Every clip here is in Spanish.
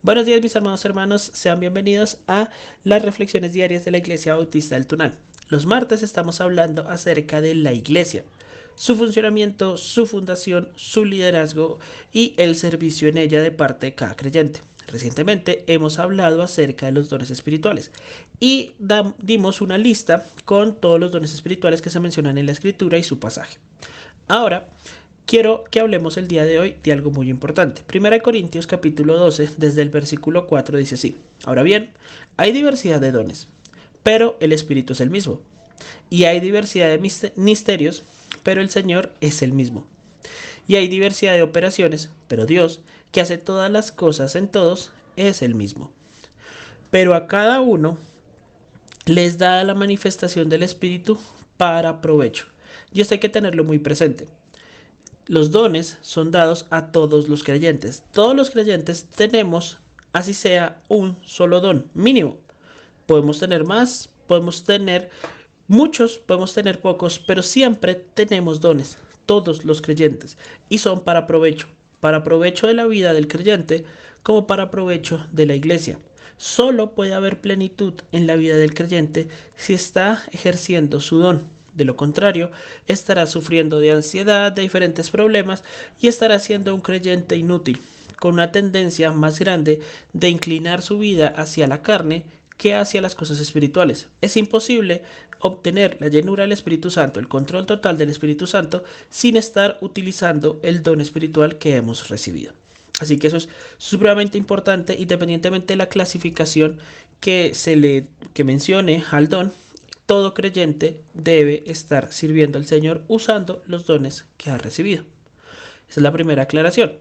Buenos días mis hermanos y hermanos, sean bienvenidos a las reflexiones diarias de la Iglesia Bautista del Tunal. Los martes estamos hablando acerca de la Iglesia, su funcionamiento, su fundación, su liderazgo y el servicio en ella de parte de cada creyente. Recientemente hemos hablado acerca de los dones espirituales y dimos una lista con todos los dones espirituales que se mencionan en la Escritura y su pasaje. Ahora, quiero que hablemos el día de hoy de algo muy importante. 1 Corintios capítulo 12, desde el versículo 4 dice así: Ahora bien, hay diversidad de dones, pero el Espíritu es el mismo. Y hay diversidad de misterios, pero el Señor es el mismo. Y hay diversidad de operaciones, pero Dios, que hace todas las cosas en todos, es el mismo. Pero a cada uno les da la manifestación del Espíritu para provecho. Y esto hay que tenerlo muy presente. Los dones son dados a todos los creyentes. Todos los creyentes tenemos, así sea, un solo don mínimo. Podemos tener más, podemos tener muchos, podemos tener pocos, pero siempre tenemos dones, todos los creyentes, y son para provecho de la vida del creyente como para provecho de la iglesia. Solo puede haber plenitud en la vida del creyente si está ejerciendo su don. De lo contrario, estará sufriendo de ansiedad, de diferentes problemas y estará siendo un creyente inútil, con una tendencia más grande de inclinar su vida hacia la carne que hacia las cosas espirituales. Es imposible obtener la llenura del Espíritu Santo, el control total del Espíritu Santo, sin estar utilizando el don espiritual que hemos recibido. Así que eso es supremamente importante, independientemente de la clasificación que mencione al don. Todo creyente debe estar sirviendo al Señor usando los dones que ha recibido. Esa es la primera aclaración.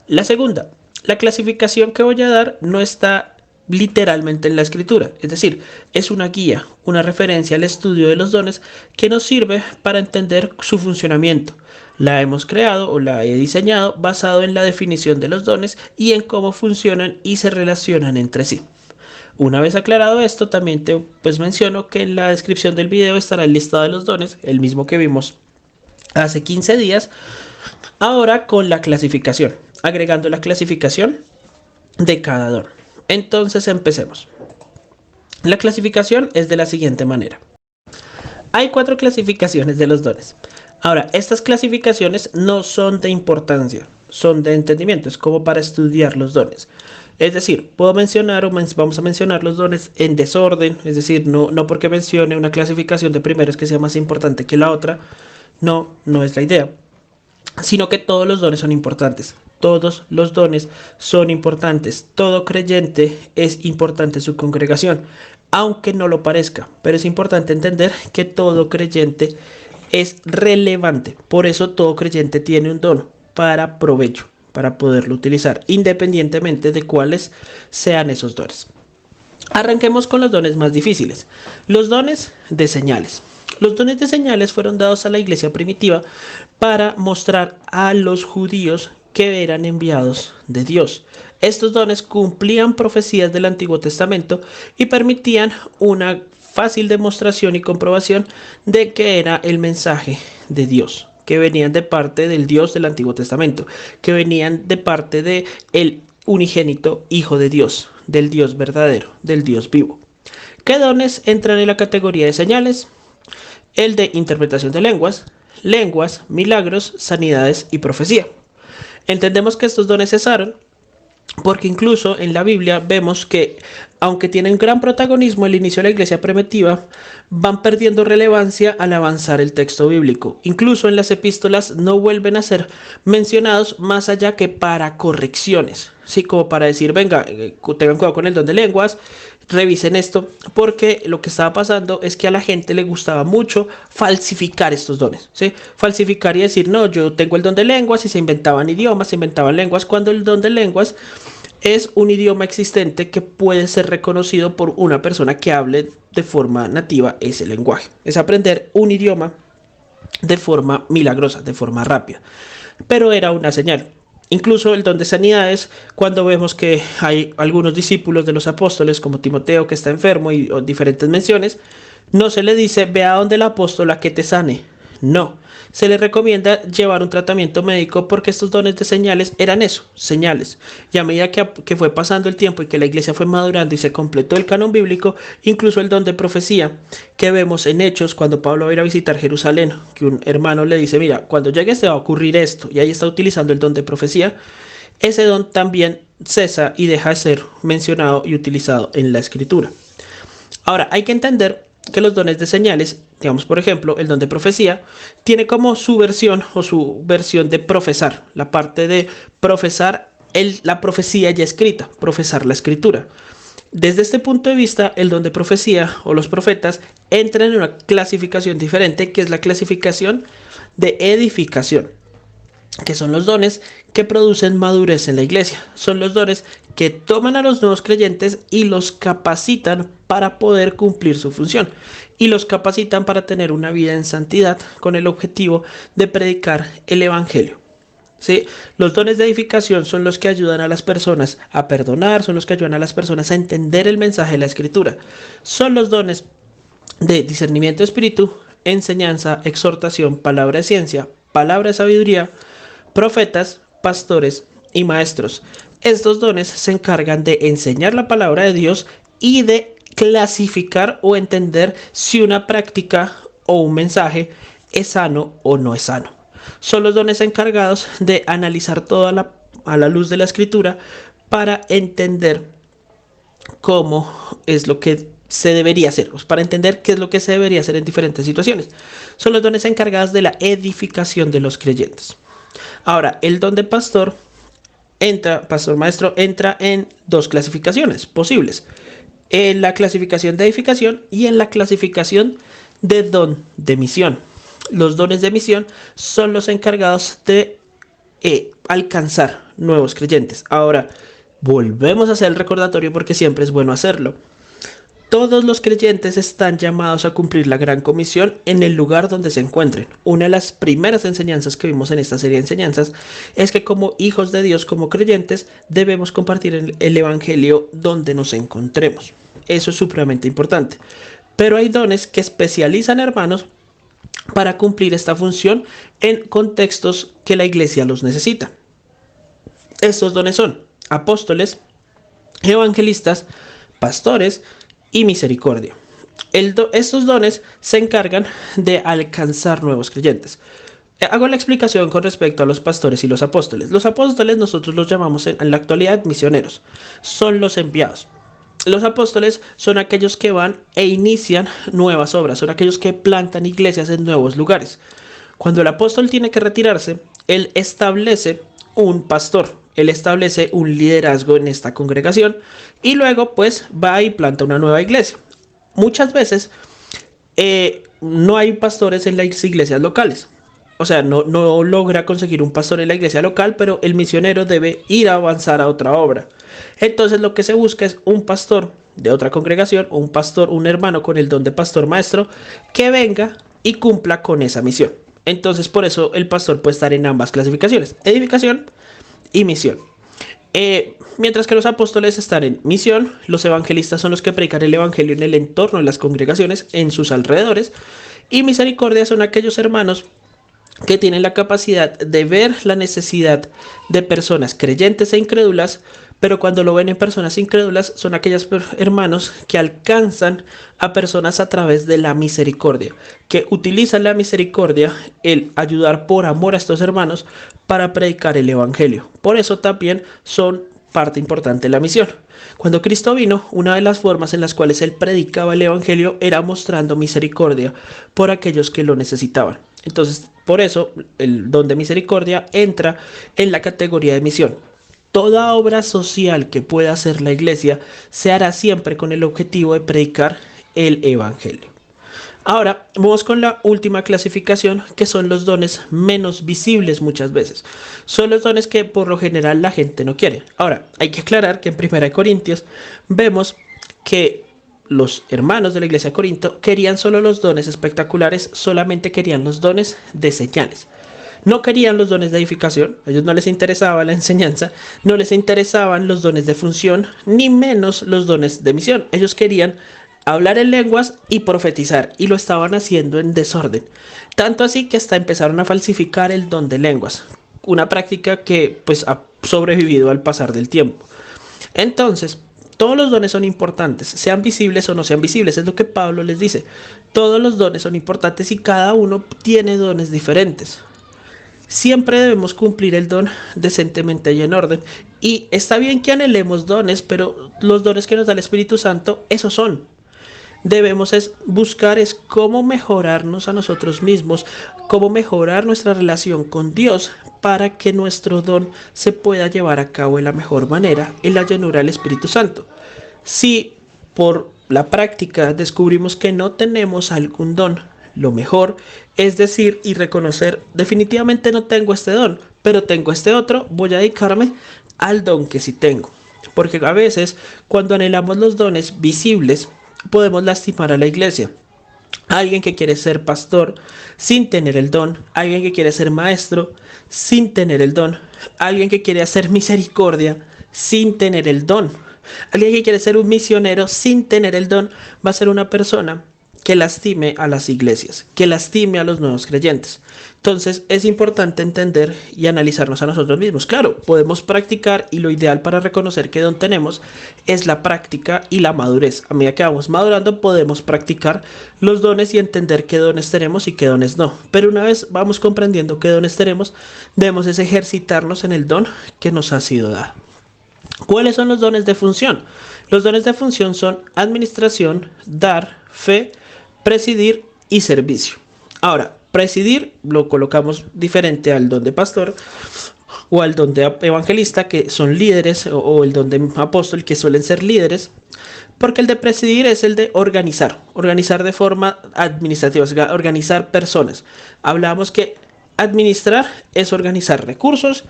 La segunda, la clasificación que voy a dar no está literalmente en la Escritura, es decir, es una guía, una referencia al estudio de los dones que nos sirve para entender su funcionamiento. La hemos creado o la he diseñado basado en la definición de los dones y en cómo funcionan y se relacionan entre sí. Una vez aclarado esto, también te menciono que en la descripción del video estará el listado de los dones, el mismo que vimos hace 15 días, ahora con la clasificación, agregando la clasificación de cada don. Entonces empecemos. La clasificación es de la siguiente manera. Hay 4 clasificaciones de los dones. Ahora, estas clasificaciones no son de importancia, son de entendimiento, es como para estudiar los dones. Es decir, vamos a mencionar los dones en desorden, es decir, no porque mencione una clasificación de primeros que sea más importante que la otra, no es la idea, sino que todos los dones son importantes. Todos los dones son importantes. Todo creyente es importante en su congregación, aunque no lo parezca, pero es importante entender que todo creyente es relevante. Por eso todo creyente tiene un don para provecho, para poderlo utilizar, independientemente de cuáles sean esos dones. Arranquemos con los dones más difíciles. Los dones de señales. Los dones de señales fueron dados a la iglesia primitiva para mostrar a los judíos que eran enviados de Dios. Estos dones cumplían profecías del Antiguo Testamento y permitían una fácil demostración y comprobación de que era el mensaje de Dios, que venían de parte del Dios del Antiguo Testamento, que venían de parte de el unigénito Hijo de Dios, del Dios verdadero, del Dios vivo. ¿Qué dones entran en la categoría de señales? El de interpretación de lenguas, milagros, sanidades y profecía. Entendemos que estos dones cesaron porque incluso en la Biblia vemos que, aunque tienen gran protagonismo el inicio de la iglesia primitiva, van perdiendo relevancia al avanzar el texto bíblico. Incluso en las epístolas no vuelven a ser mencionados más allá que para correcciones. Sí, como para decir, venga, tengan cuidado con el don de lenguas, revisen esto, porque lo que estaba pasando es que a la gente le gustaba mucho falsificar estos dones, ¿sí? Falsificar y decir, no, yo tengo el don de lenguas, y se inventaban idiomas, se inventaban lenguas, cuando el don de lenguas es un idioma existente que puede ser reconocido por una persona que hable de forma nativa ese lenguaje. Es aprender un idioma de forma milagrosa, de forma rápida. Pero era una señal. Incluso el don de sanidades, cuando vemos que hay algunos discípulos de los apóstoles, como Timoteo, que está enfermo, y diferentes menciones, no se le dice, ve a donde el apóstol a que te sane. No, se le recomienda llevar un tratamiento médico porque estos dones de señales eran eso, señales. Y a medida que fue pasando el tiempo y que la iglesia fue madurando y se completó el canon bíblico, incluso el don de profecía que vemos en Hechos cuando Pablo va a ir a visitar Jerusalén, que un hermano le dice, mira, cuando llegues te va a ocurrir esto, y ahí está utilizando el don de profecía, ese don también cesa y deja de ser mencionado y utilizado en la escritura. Ahora, hay que entender que los dones de señales, digamos por ejemplo, el don de profecía, tiene como su versión o su versión de profesar, la parte de profesar la profecía ya escrita, profesar la escritura. Desde este punto de vista, el don de profecía o los profetas entran en una clasificación diferente, que es la clasificación de edificación, que son los dones que producen madurez en la iglesia. Son los dones que toman a los nuevos creyentes y los capacitan para poder cumplir su función. Y los capacitan para tener una vida en santidad con el objetivo de predicar el evangelio. ¿Sí? Los dones de edificación son los que ayudan a las personas a perdonar, son los que ayudan a las personas a entender el mensaje de la escritura. Son los dones de discernimiento de espíritu, enseñanza, exhortación, palabra de ciencia, palabra de sabiduría, profetas, pastores y maestros. Estos dones se encargan de enseñar la palabra de Dios y de clasificar o entender si una práctica o un mensaje es sano o no es sano. Son los dones encargados de analizar toda a la luz de la escritura para entender cómo es lo que se debería hacer, para entender qué es lo que se debería hacer en diferentes situaciones. Son los dones encargados de la edificación de los creyentes. Ahora, el don de pastor maestro, entra en dos clasificaciones posibles. En la clasificación de edificación y en la clasificación de don de misión. Los dones de misión son los encargados de alcanzar nuevos creyentes. Ahora, volvemos a hacer el recordatorio porque siempre es bueno hacerlo. Todos los creyentes están llamados a cumplir la gran comisión en el lugar donde se encuentren. Una de las primeras enseñanzas que vimos en esta serie de enseñanzas es que como hijos de Dios, como creyentes, debemos compartir el evangelio donde nos encontremos. Eso es supremamente importante. Pero hay dones que especializan hermanos para cumplir esta función en contextos que la iglesia los necesita. Estos dones son apóstoles, evangelistas, pastores y misericordia. Estos dones se encargan de alcanzar nuevos creyentes. Hago la explicación con respecto a los pastores y los apóstoles. Los apóstoles nosotros los llamamos en la actualidad misioneros. Son los enviados. Los apóstoles son aquellos que van e inician nuevas obras. Son aquellos que plantan iglesias en nuevos lugares. Cuando el apóstol tiene que retirarse, él establece un pastor. Él establece un liderazgo en esta congregación y luego pues va y planta una nueva iglesia. Muchas veces no hay pastores en las iglesias locales. O sea, no logra conseguir un pastor en la iglesia local, pero el misionero debe ir a avanzar a otra obra. Entonces lo que se busca es un pastor de otra congregación, o un hermano con el don de pastor maestro, que venga y cumpla con esa misión. Entonces por eso el pastor puede estar en ambas clasificaciones, edificación y misión. Mientras que los apóstoles están en misión, los evangelistas son los que predican el evangelio en el entorno de las congregaciones, en sus alrededores, y misericordia son aquellos hermanos que tienen la capacidad de ver la necesidad de personas creyentes e incrédulas, pero cuando lo ven en personas incrédulas son aquellos hermanos que alcanzan a personas a través de la misericordia, que utilizan la misericordia, el ayudar por amor a estos hermanos para predicar el evangelio. Por eso también son parte importante de la misión. Cuando Cristo vino, una de las formas en las cuales él predicaba el evangelio era mostrando misericordia por aquellos que lo necesitaban. Entonces, por eso el don de misericordia entra en la categoría de misión. Toda obra social que pueda hacer la iglesia se hará siempre con el objetivo de predicar el evangelio. Ahora, vamos con la última clasificación, que son los dones menos visibles muchas veces. Son los dones que por lo general la gente no quiere. Ahora, hay que aclarar que en 1 Corintios vemos que los hermanos de la iglesia de Corinto querían solo los dones espectaculares, solamente querían los dones de señales. No querían los dones de edificación, a ellos no les interesaba la enseñanza, no les interesaban los dones de función, ni menos los dones de misión. Ellos querían hablar en lenguas y profetizar, y lo estaban haciendo en desorden. Tanto así que hasta empezaron a falsificar el don de lenguas, una práctica que pues ha sobrevivido al pasar del tiempo. Entonces, todos los dones son importantes, sean visibles o no sean visibles, es lo que Pablo les dice. Todos los dones son importantes y cada uno tiene dones diferentes. Siempre debemos cumplir el don decentemente y en orden. Y está bien que anhelemos dones, pero los dones que nos da el Espíritu Santo, esos son. Debemos buscar cómo mejorarnos a nosotros mismos, cómo mejorar nuestra relación con Dios para que nuestro don se pueda llevar a cabo de la mejor manera en la llenura del Espíritu Santo. Si por la práctica descubrimos que no tenemos algún don, lo mejor es decir y reconocer: definitivamente no tengo este don, pero tengo este otro, voy a dedicarme al don que sí tengo. Porque a veces, cuando anhelamos los dones visibles, podemos lastimar a la iglesia. Alguien que quiere ser pastor sin tener el don, alguien que quiere ser maestro sin tener el don, alguien que quiere hacer misericordia sin tener el don, alguien que quiere ser un misionero sin tener el don, va a ser una persona que lastime a las iglesias, que lastime a los nuevos creyentes. Entonces es importante entender y analizarnos a nosotros mismos. Claro, podemos practicar, y lo ideal para reconocer qué don tenemos es la práctica y la madurez. A medida que vamos madurando podemos practicar los dones y entender qué dones tenemos y qué dones no. Pero una vez vamos comprendiendo qué dones tenemos, debemos ejercitarnos en el don que nos ha sido dado. ¿Cuáles son los dones de función? Los dones de función son administración, dar, fe, presidir y servicio. Ahora, presidir lo colocamos diferente al don de pastor o al don de evangelista, que son líderes, o el don de apóstol, que suelen ser líderes, porque el de presidir es el de organizar de forma administrativa, o sea, organizar personas. Hablamos que administrar es organizar recursos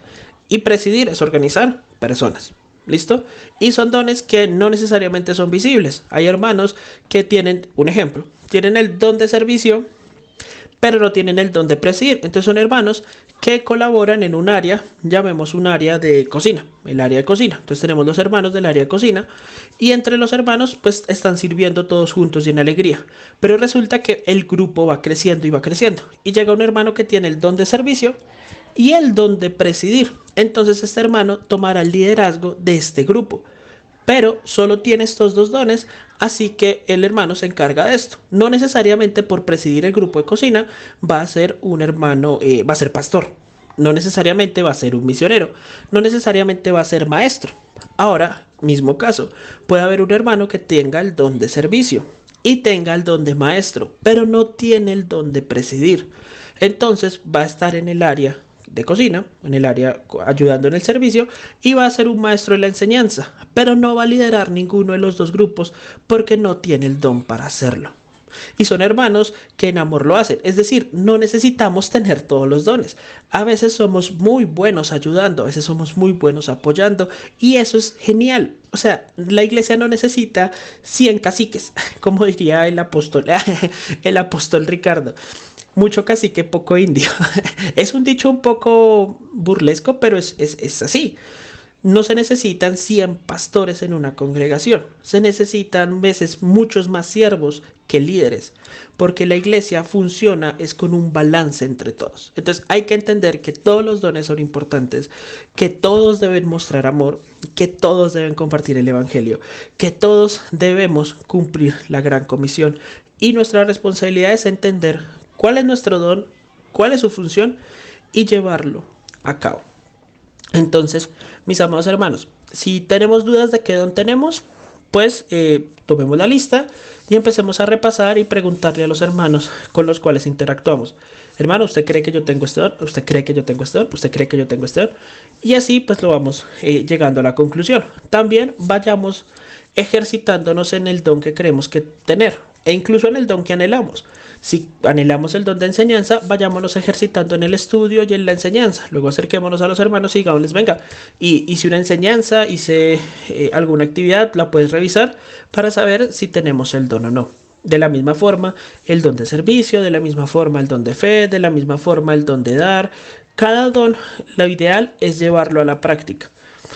y presidir es organizar personas. ¿Listo? Y son dones que no necesariamente son visibles. Hay hermanos que tienen, un ejemplo, tienen el don de servicio, pero no tienen el don de presidir. Entonces son hermanos que colaboran en un área, llamemos un área de cocina, el área de cocina. Entonces tenemos los hermanos del área de cocina, y entre los hermanos pues están sirviendo todos juntos y en alegría. Pero resulta que el grupo va creciendo y va creciendo, y llega un hermano que tiene el don de servicio y el don de presidir. Entonces este hermano tomará el liderazgo de este grupo, pero solo tiene estos dos dones, así que el hermano se encarga de esto. No necesariamente por presidir el grupo de cocina va a ser un hermano, va a ser pastor, no necesariamente va a ser un misionero, no necesariamente va a ser maestro. Ahora, mismo caso, puede haber un hermano que tenga el don de servicio y tenga el don de maestro, pero no tiene el don de presidir. Entonces va a estar en el área de cocina, en el área ayudando en el servicio, y va a ser un maestro en la enseñanza, pero no va a liderar ninguno de los dos grupos porque no tiene el don para hacerlo. Y son hermanos que en amor lo hacen, es decir, no necesitamos tener todos los dones. A veces somos muy buenos ayudando, a veces somos muy buenos apoyando, y eso es genial. O sea, la iglesia no necesita 100 caciques, como diría el apóstol Ricardo. Mucho cacique, poco indio. Es un dicho un poco burlesco, pero es así. No se necesitan 100 pastores en una congregación. Se necesitan veces muchos más siervos que líderes, porque la iglesia funciona es con un balance entre todos. Entonces hay que entender que todos los dones son importantes, que todos deben mostrar amor, que todos deben compartir el evangelio, que todos debemos cumplir la gran comisión, y nuestra responsabilidad es entender cuál es nuestro don, cuál es su función y llevarlo a cabo. Entonces, mis amados hermanos, si tenemos dudas de qué don tenemos, pues tomemos la lista y empecemos a repasar y preguntarle a los hermanos con los cuales interactuamos. Hermano, ¿usted cree que yo tengo este don? ¿Usted cree que yo tengo este don? ¿Usted cree que yo tengo este don? Y así pues lo vamos llegando a la conclusión. También vayamos ejercitándonos en el don que creemos que tener, e incluso en el don que anhelamos. Si anhelamos el don de enseñanza, vayámonos ejercitando en el estudio y en la enseñanza. Luego acerquémonos a los hermanos y digámosles: venga, y hice una enseñanza, hice alguna actividad, la puedes revisar para saber si tenemos el don o no. De la misma forma, el don de servicio, de la misma forma, el don de fe, de la misma forma, el don de dar. Cada don, lo ideal es llevarlo a la práctica,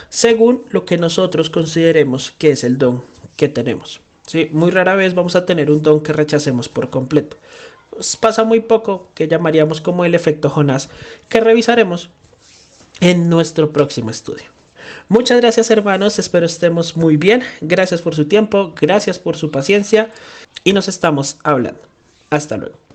según lo que nosotros consideremos que es el don que tenemos. Sí, muy rara vez vamos a tener un don que rechacemos por completo. Pues pasa muy poco, que llamaríamos como el efecto Jonás, que revisaremos en nuestro próximo estudio. Muchas gracias hermanos, espero estemos muy bien. Gracias por su tiempo, gracias por su paciencia y nos estamos hablando. Hasta luego.